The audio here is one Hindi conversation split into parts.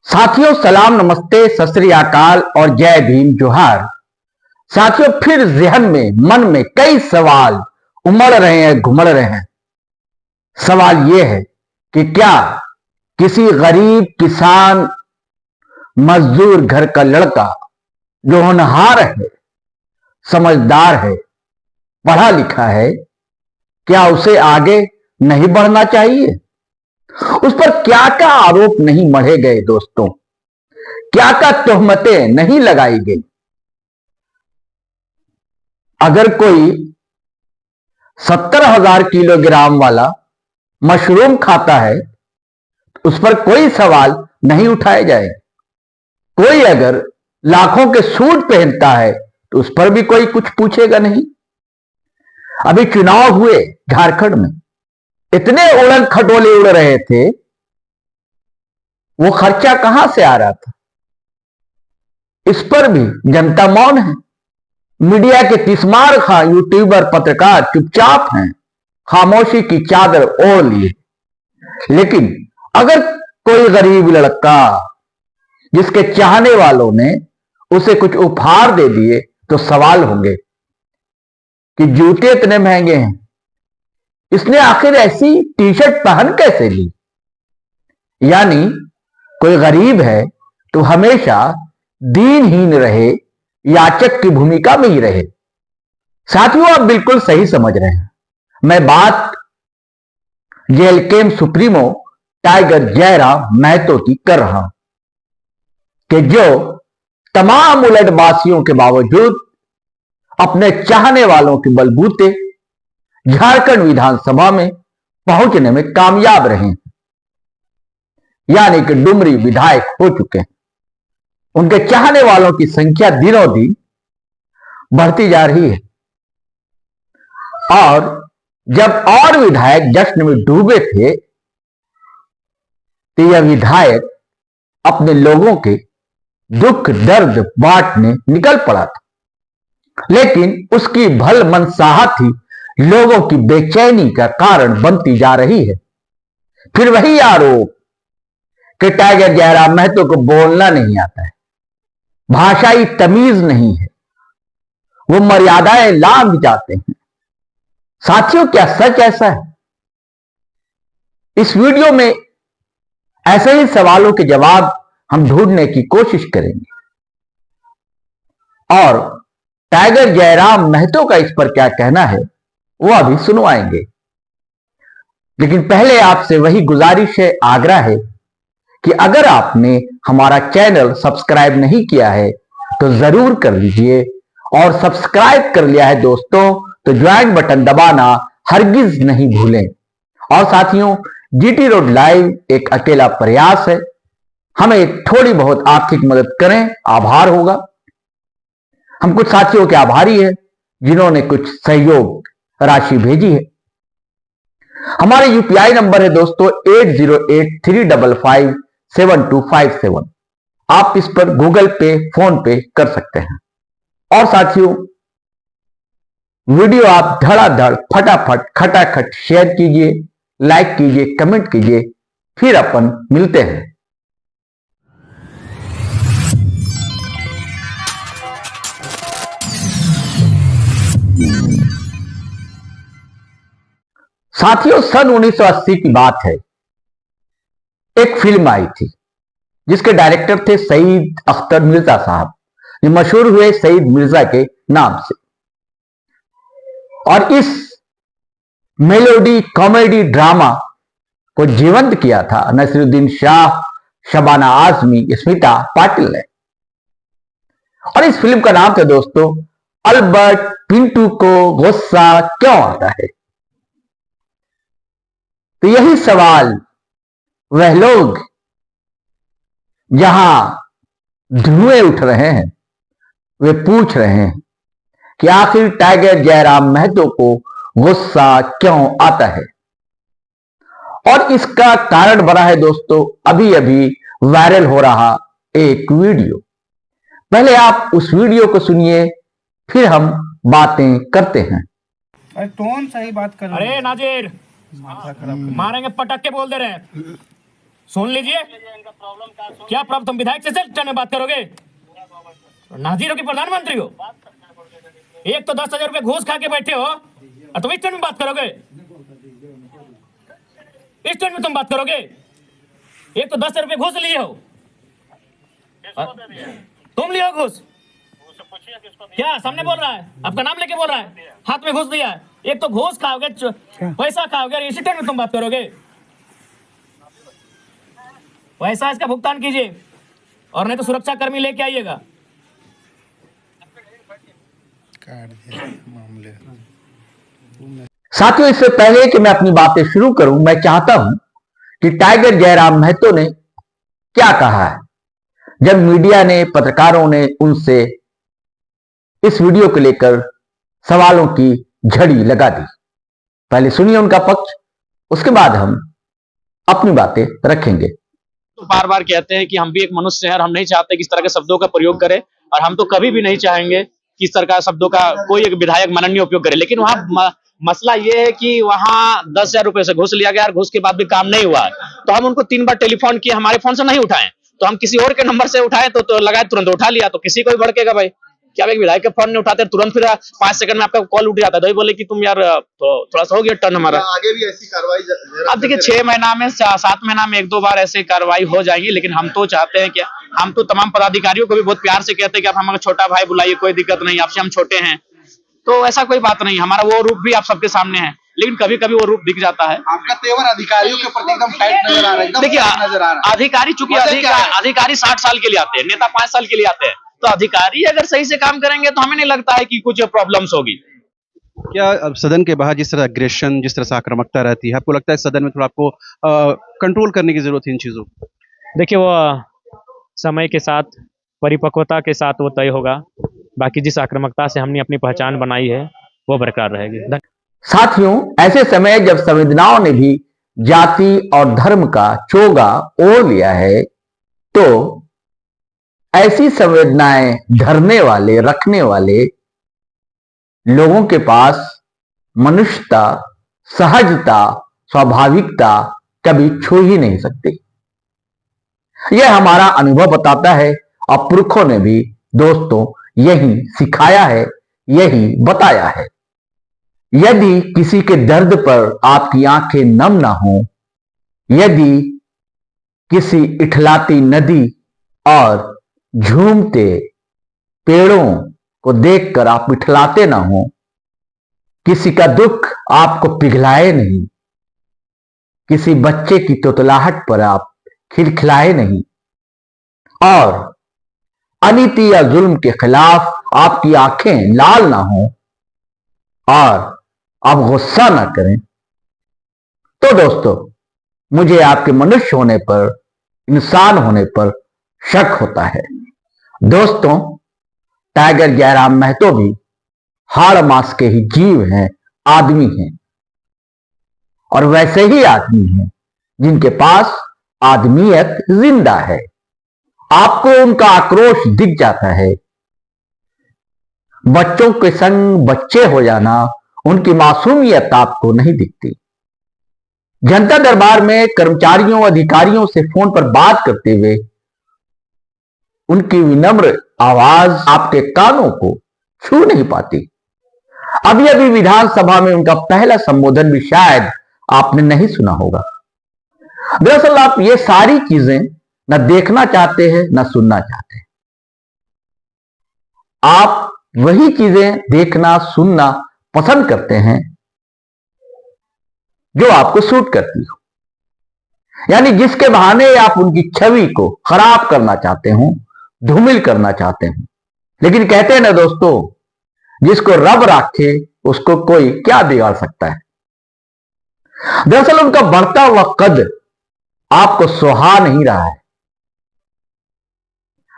साथियों सलाम नमस्ते सत श्री अकाल और जय भीम जोहार। साथियों फिर जहन में मन में कई सवाल उमड़ रहे हैं, घुमड़ रहे हैं। सवाल यह है कि क्या किसी गरीब किसान मजदूर घर का लड़का जो होनहार है, समझदार है, पढ़ा लिखा है, क्या उसे आगे नहीं बढ़ना चाहिए? उस पर क्या क्या आरोप नहीं मढ़े गए दोस्तों, क्या क्या तोहमतें नहीं लगाई गई? अगर कोई 70,000 किलोग्राम वाला मशरूम खाता है उस पर कोई सवाल नहीं उठाए जाए। कोई अगर लाखों के सूट पहनता है तो उस पर भी कोई कुछ पूछेगा नहीं। अभी चुनाव हुए झारखंड में, इतने उड़न खटोले उड़ रहे थे, वो खर्चा कहां से आ रहा था, इस पर भी जनता मौन है। मीडिया के तिस्मार खां यूट्यूबर पत्रकार चुपचाप हैं, खामोशी की चादर ओढ़ लिए। लेकिन अगर कोई गरीब लड़का जिसके चाहने वालों ने उसे कुछ उपहार दे दिए तो सवाल होंगे कि जूते इतने महंगे हैं, इसने आखिर ऐसी टी शर्ट पहन कैसे ली? यानी कोई गरीब है तो हमेशा दीनहीन रहे, याचक की भूमिका में ही रहे। साथियों आप बिल्कुल सही समझ रहे हैं। मैं बात जेएलके सुप्रीमो टाइगर जयराम महतो की कर रहा हूं कि जो तमाम उलटबाजियों के बावजूद अपने चाहने वालों के बलबूते झारखंड विधानसभा में पहुंचने में कामयाब रहे, यानी कि डुमरी विधायक हो चुके हैं। उनके चाहने वालों की संख्या दिनों दिन बढ़ती जा रही है और जब और विधायक जश्न में डूबे थे तो यह विधायक अपने लोगों के दुख दर्द बांटने निकल पड़ा था, लेकिन उसकी भल मनसाहत ही लोगों की बेचैनी का कारण बनती जा रही है। फिर वही आरोप कि टाइगर जयराम महतो को बोलना नहीं आता है, भाषाई तमीज नहीं है, वो मर्यादाएं लांघ जाते हैं। साथियों क्या सच ऐसा है? इस वीडियो में ऐसे ही सवालों के जवाब हम ढूंढने की कोशिश करेंगे और टाइगर जयराम महतो का इस पर क्या कहना है वो अभी सुनवाएंगे। लेकिन पहले आपसे वही गुजारिश है, आग्रह है कि अगर आपने हमारा चैनल सब्सक्राइब नहीं किया है तो जरूर कर लीजिए, और सब्सक्राइब कर लिया है दोस्तों तो ज्वाइन बटन दबाना हरगिज नहीं भूलें। और साथियों जीटी रोड लाइव एक अकेला प्रयास है, हमें थोड़ी बहुत आर्थिक मदद करें, आभार होगा। हम कुछ साथियों के आभारी हैं जिन्होंने कुछ सहयोग राशि भेजी है। हमारे यूपीआई नंबर है दोस्तों 8083557257। आप इस पर गूगल पे, फोन पे कर सकते हैं। और साथियों वीडियो आप धड़ाधड़ फटाफट खटाखट शेयर कीजिए, लाइक कीजिए, कमेंट कीजिए। फिर अपन मिलते हैं। साथियों सन 1980 की बात है, एक फिल्म आई थी जिसके डायरेक्टर थे सईद अख्तर मिर्जा साहब, जो मशहूर हुए सईद मिर्जा के नाम से। और इस मेलोडी कॉमेडी ड्रामा को जीवंत किया था नसीरुद्दीन शाह, शबाना आजमी, स्मिता पाटिल ने। और इस फिल्म का नाम था दोस्तों अल्बर्ट पिंटू को गुस्सा क्यों आता है। तो यही सवाल वह लोग जहां धुएं उठ रहे हैं वे पूछ रहे हैं कि आखिर टाइगर जयराम महतो को गुस्सा क्यों आता है। और इसका कारण बना है दोस्तों अभी अभी वायरल हो रहा एक वीडियो। पहले आप उस वीडियो को सुनिए, फिर हम बातें करते हैं। अरे कौन सही बात कर रहे अरे नाजिर माथा खराब मारेंगे पटक के बोल दे रहे हैं। सुन लीजिए। क्या प्रॉब्लम? तुम विधायक से टर्न में बात करोगे? नाजिर हो कि प्रधानमंत्री हो? एक तो 10,000 रुपए घूस खा के बैठे हो और तुम इस टर्न में बात करोगे? इस टर्न में तुम बात करोगे? एक तो 10,000 रुपए घूस लिए हो। तुम लिए हो घूस? क्या सामने बोल रहा है? आपका नाम लेके बोल रहा है, हाथ में घूस दिया है। एक तो घूस खाओगे, पैसा खाओगे, इसी टर्न में तुम बात करोगे? पैसा इसका भुगतान कीजिए और नहीं तो सुरक्षा कर्मी लेके आइएगा। साथियों, इससे पहले कि मैं अपनी बातें शुरू करूं, मैं चाहता हूं कि टाइगर जयराम महतो ने क्या कहा है जब मीडिया ने, पत्रकारों ने उनसे इस वीडियो को लेकर सवालों की झड़ी लगा दी। पहले सुनिए उनका पक्ष, उसके बाद हम अपनी बातें रखेंगे। तो बार बार कहते हैं कि हम भी एक मनुष्य हैं और हम नहीं चाहते कि इस तरह के शब्दों का प्रयोग करें, और हम तो कभी भी नहीं चाहेंगे कि इस तरह का शब्दों का कोई एक विधायक माननीय उपयोग करे। लेकिन वहाँ मसला ये है कि वहाँ 10,000 रुपए से घूस लिया गया और घूस के बाद भी काम नहीं हुआ। तो हम उनको 3 बार टेलीफोन किए, हमारे फोन से नहीं उठाए, तो हम किसी और के नंबर से उठाए तो लगाए, तुरंत उठा लिया। तो किसी को भी भड़केगा भाई, क्या एक विधायक के फोन नहीं उठाते, तुरंत फिर 5 सेकंड में आपका कॉल उठ जाता है। तो बोले कि तुम यार तो थोड़ा सा हो गया टर्न हमारा। आगे भी ऐसी कार्रवाई? अब देखिए 6 महीना में 7 महीना में 1-2 बार ऐसे कार्रवाई हो जाएगी। लेकिन हम तो चाहते हैं कि हम तो तमाम पदाधिकारियों को भी बहुत प्यार से कहते हैं कि आप हमारा छोटा भाई बुलाइए, कोई दिक्कत नहीं, आपसे हम छोटे हैं, तो ऐसा कोई बात नहीं। हमारा वो रूप भी आप सबके सामने है, लेकिन कभी कभी वो रूप दिख जाता है। आपका तेवर अधिकारियों के प्रति एकदम टाइट नजर आ रहा है, एकदम देखिए नजर आ रहा है। अधिकारी चूंकि अधिकारी 60 साल के लिए आते हैं, नेता 5 साल के लिए आते हैं, तो अधिकारी अगर सही से काम करेंगे तो हमें नहीं लगता है कि कुछ प्रॉब्लम्स होगी। क्या अब सदन के बाहर जिस तरह एग्रेशन, जिस तरह से आक्रामकता रहती है, आपको लगता है सदन में थोड़ा आपको कंट्रोल करने की जरूरत है इन चीजों को? देखिए वो समय के साथ, परिपक्वता के साथ वो तय होगा। बाकी जिस आक्रामकता से हमने अपनी पहचान बनाई है वो बरकरार रहेगी। साथियों, ऐसे समय जब संवेदनाओं ने भी जाति और धर्म का चोगा ओढ़ लिया है, तो ऐसी संवेदनाएं धरने वाले, रखने वाले लोगों के पास मनुष्यता, सहजता, स्वाभाविकता कभी छू ही नहीं सकती। यह हमारा अनुभव बताता है और पुरखों ने भी दोस्तों यही सिखाया है, यही बताया है। यदि किसी के दर्द पर आपकी आंखें नम ना हो, यदि किसी इठलाती नदी और झूमते पेड़ों को देखकर आप इठलाते ना हो, किसी का दुख आपको पिघलाए नहीं, किसी बच्चे की तोतलाहट पर आप खिलखिलाए नहीं, और अनीति या जुल्म के खिलाफ आपकी आंखें लाल ना हो और आप गुस्सा ना करें, तो दोस्तों मुझे आपके मनुष्य होने पर, इंसान होने पर शक होता है। दोस्तों, टाइगर जयराम महतो भी हाड़ मास के ही जीव हैं, आदमी हैं, और वैसे ही आदमी हैं जिनके पास आदमियत जिंदा है। आपको उनका आक्रोश दिख जाता है। बच्चों के संग बच्चे हो जाना, उनकी मासूमियत आपको नहीं दिखती। जनता दरबार में कर्मचारियों, अधिकारियों से फोन पर बात करते हुए उनकी विनम्र आवाज आपके कानों को छू नहीं पाती। अभी अभी विधानसभा में उनका पहला संबोधन भी शायद आपने नहीं सुना होगा। दरअसल आप ये सारी चीजें न देखना चाहते हैं, न सुनना चाहते हैं। आप वही चीजें देखना, सुनना पसंद करते हैं जो आपको सूट करती हो, यानी जिसके बहाने आप उनकी छवि को खराब करना चाहते हो, धूमिल करना चाहते हो। लेकिन कहते हैं ना दोस्तों, जिसको रब राखे उसको कोई क्या बिगाड़ सकता है। दरअसल उनका बढ़ता हुआ कद आपको सुहा नहीं रहा है।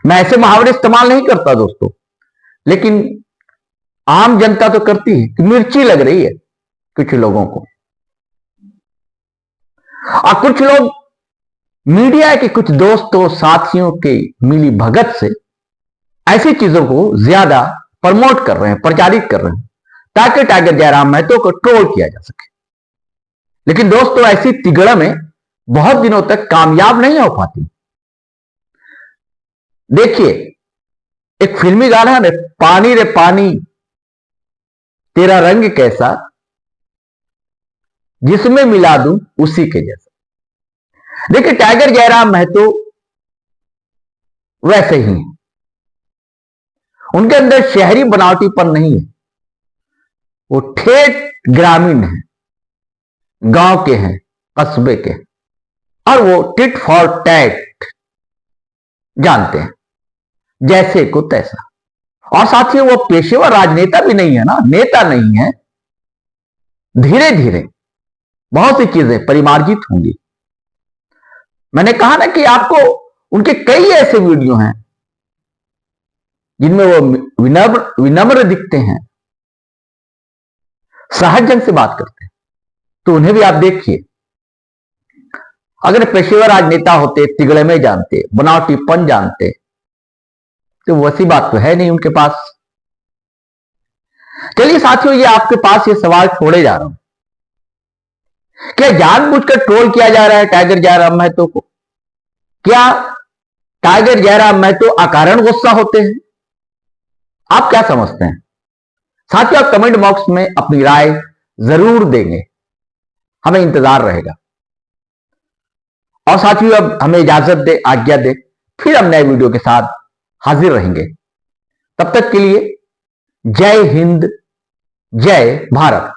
मैं ऐसे मुहावरे इस्तेमाल नहीं करता दोस्तों, लेकिन आम जनता तो करती है कि मिर्ची लग रही है कुछ लोगों को, और कुछ लोग मीडिया के कुछ दोस्तों, साथियों के मिली भगत से ऐसी चीजों को ज्यादा प्रमोट कर रहे हैं, प्रचारित कर रहे हैं, ताकि टाइगर जयराम महतो को ट्रोल किया जा सके। लेकिन दोस्तों, ऐसी तिगड़ में बहुत दिनों तक कामयाब नहीं हो पाती। देखिए, एक फिल्मी गाना है ना, पानी रे पानी तेरा रंग कैसा, जिसमें मिला दूं उसी के जैसा। देखिए, टाइगर जयराम महतो वैसे ही हैं। उनके अंदर शहरी बनावटीपन नहीं है, वो ठेठ ग्रामीण है, गांव के हैं, कस्बे के, और वो टिट फॉर टैट जानते हैं, जैसे को तैसा। और साथियों, वो पेशेवर राजनेता भी नहीं है ना, नेता नहीं है। धीरे धीरे बहुत सी चीजें परिमार्जित होंगी। मैंने कहा ना कि आपको उनके कई ऐसे वीडियो हैं जिनमें वो विनम्र दिखते हैं, सहज ढंग से बात करते हैं, तो उन्हें भी आप देखिए। अगर पेशेवर राजनेता होते, तिगड़े में जानते, बनावटीपन जानते, तो वैसी बात तो है नहीं उनके पास। चलिए साथियों, ये आपके पास ये सवाल छोड़े जा रहा हूं, क्या जानबूझकर ट्रोल किया जा रहा है टाइगर जयराम महतो को? क्या टाइगर जयराम महतो अकारण गुस्सा होते हैं? आप क्या समझते हैं? साथियों, आप कमेंट बॉक्स में अपनी राय जरूर देंगे, हमें इंतजार रहेगा। और साथियों, अब हमें इजाजत दे, आज्ञा दे, फिर हम नए वीडियो के साथ हाजिर रहेंगे। तब तक के लिए जय हिंद, जय भारत।